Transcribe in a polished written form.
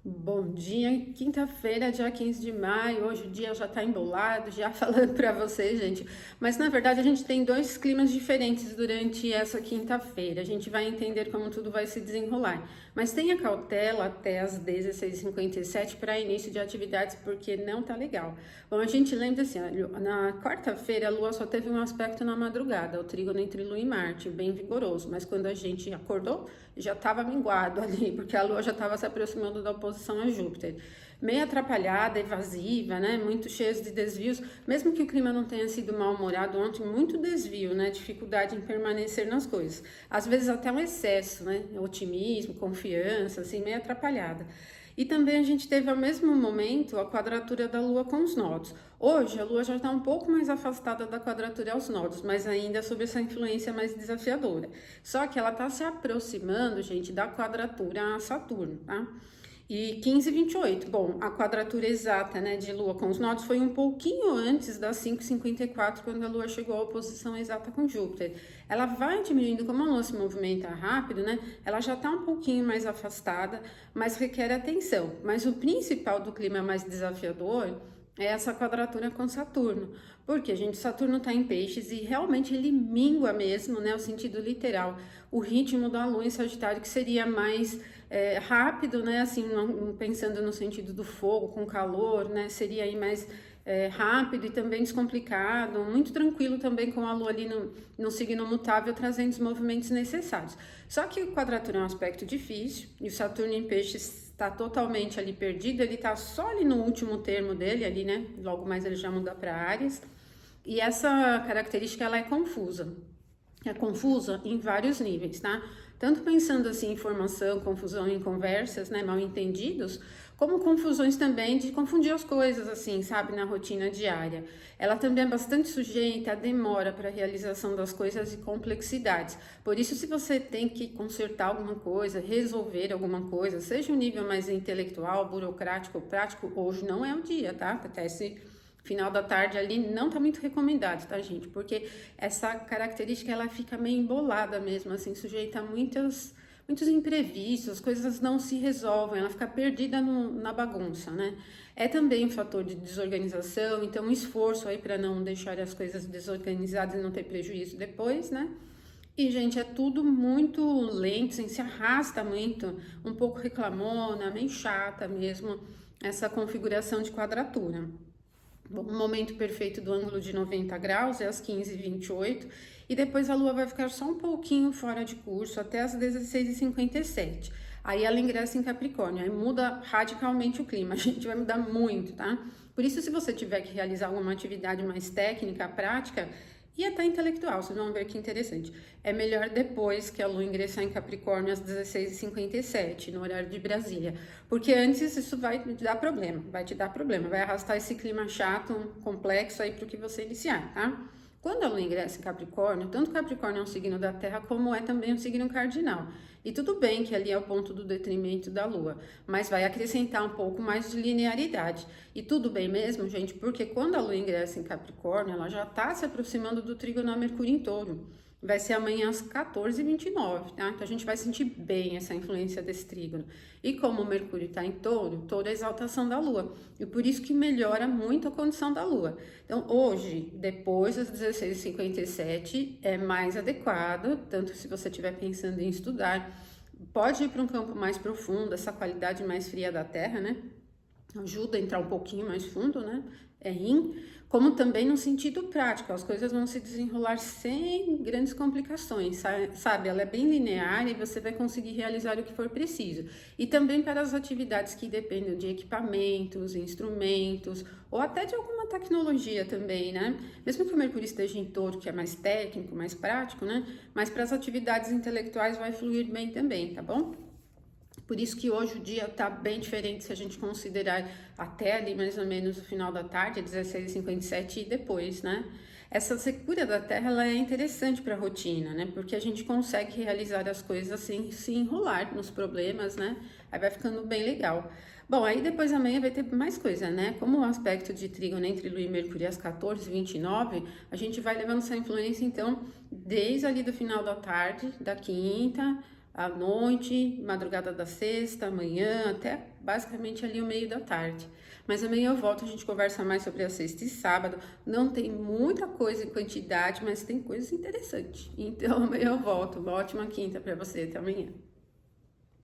Bom dia, quinta-feira, dia 15 de maio. Hoje o dia já tá embolado, já falando para vocês, gente. Mas na verdade a gente tem dois climas diferentes durante essa quinta-feira. A gente vai entender como tudo vai se desenrolar. Mas tenha cautela até as 16h57 para início de atividades, porque não tá legal. Bom, a gente lembra assim, ó, na quarta-feira a Lua só teve um aspecto na madrugada, o trígono entre Lua e Marte, bem vigoroso. Mas quando a gente acordou, já estava minguado ali, porque a Lua já estava se aproximando da oposição a Júpiter. Meio atrapalhada, evasiva, né? Muito cheia de desvios. Mesmo que o clima não tenha sido mal-humorado ontem, muito desvio, né? Dificuldade em permanecer nas coisas. Às vezes até um excesso, né? Otimismo, confiança, assim, meio atrapalhada. E também a gente teve ao mesmo momento a quadratura da Lua com os nodos. Hoje a Lua já está um pouco mais afastada da quadratura aos nodos, mas ainda sob essa influência mais desafiadora. Só que ela está se aproximando, gente, da quadratura a Saturno, tá? E 15 e 28. Bom, a quadratura exata, né, de Lua com os nodos foi um pouquinho antes das 5h54, quando a Lua chegou à oposição exata com Júpiter. Ela vai diminuindo, como a Lua se movimenta rápido, né? Ela já está um pouquinho mais afastada, mas requer atenção. Mas o principal do clima mais desafiador é essa quadratura com Saturno, porque, gente, Saturno está em peixes e realmente ele mingua mesmo, né, o sentido literal, o ritmo da Lua em Sagitário, que seria mais rápido, né, assim, pensando no sentido do fogo com calor, né, seria aí mais rápido e também descomplicado, muito tranquilo também com a Lua ali no signo mutável, trazendo os movimentos necessários. Só que o quadratura é um aspecto difícil, e o Saturno em peixes está totalmente ali perdido, ele está só ali no último termo dele, ali, né? Logo mais ele já muda para Áries. E essa característica, ela é confusa. É confusa em vários níveis, tá? Tanto pensando assim em informação, confusão em conversas, né, mal entendidos, como confusões também de confundir as coisas, assim, sabe, na rotina diária. Ela também é bastante sujeita à demora para a realização das coisas e complexidades. Por isso, se você tem que consertar alguma coisa, resolver alguma coisa, seja um nível mais intelectual, burocrático ou prático, hoje não é o dia, tá? Até esse final da tarde ali não tá muito recomendado, tá, gente? Porque essa característica ela fica meio embolada mesmo, assim, sujeita a muitos imprevistos, as coisas não se resolvem, ela fica perdida na bagunça, né? É também um fator de desorganização, então um esforço aí para não deixar as coisas desorganizadas e não ter prejuízo depois, né? E, gente, é tudo muito lento, assim, se arrasta muito, um pouco reclamona, meio chata mesmo, essa configuração de quadratura. Bom, o momento perfeito do ângulo de 90 graus é às 15h28 e depois a Lua vai ficar só um pouquinho fora de curso até às 16h57. Aí ela ingressa em Capricórnio, aí muda radicalmente o clima, a gente vai mudar muito, tá? Por isso, se você tiver que realizar alguma atividade mais técnica, prática, e até intelectual, vocês vão ver que interessante. É melhor depois que a Lua ingressar em Capricórnio às 16h57, no horário de Brasília. Porque antes isso vai te dar problema, vai arrastar esse clima chato, complexo aí para o que você iniciar, tá? Quando a Lua ingressa em Capricórnio, tanto Capricórnio é um signo da Terra, como é também um signo cardinal. E tudo bem que ali é o ponto do detrimento da Lua, mas vai acrescentar um pouco mais de linearidade. E tudo bem mesmo, gente, porque quando a Lua ingressa em Capricórnio, ela já está se aproximando do trígono a Mercúrio em Touro. Vai ser amanhã às 14h29, tá? Então a gente vai sentir bem essa influência desse trígono. E como o Mercúrio está em Touro, Touro é a exaltação da Lua. E por isso que melhora muito a condição da Lua. Então hoje, depois das 16h57, é mais adequado, tanto se você estiver pensando em estudar, pode ir para um campo mais profundo, essa qualidade mais fria da Terra, né? Ajuda a entrar um pouquinho mais fundo, né? É yin, como também no sentido prático, as coisas vão se desenrolar sem grandes complicações, sabe? Ela é bem linear e você vai conseguir realizar o que for preciso. E também para as atividades que dependem de equipamentos, instrumentos, ou até de alguma tecnologia também, né? Mesmo que o Mercúrio esteja em Touro, que é mais técnico, mais prático, né? Mas para as atividades intelectuais vai fluir bem também, tá bom? Por isso que hoje o dia está bem diferente se a gente considerar até ali mais ou menos o final da tarde, 16h57 e depois, né? Essa secura da Terra ela é interessante para a rotina, né? Porque a gente consegue realizar as coisas sem se enrolar nos problemas, né? Aí vai ficando bem legal. Bom, aí depois amanhã vai ter mais coisa, né? Como o aspecto de trígono entre Lua e Mercúrio às 14h29, a gente vai levando essa influência, então, desde ali do final da tarde, da quinta, à noite, madrugada da sexta, amanhã, até basicamente ali o meio da tarde. Mas amanhã eu volto, a gente conversa mais sobre a sexta e sábado. Não tem muita coisa em quantidade, mas tem coisas interessantes. Então amanhã eu volto. Uma ótima quinta para você. Até amanhã.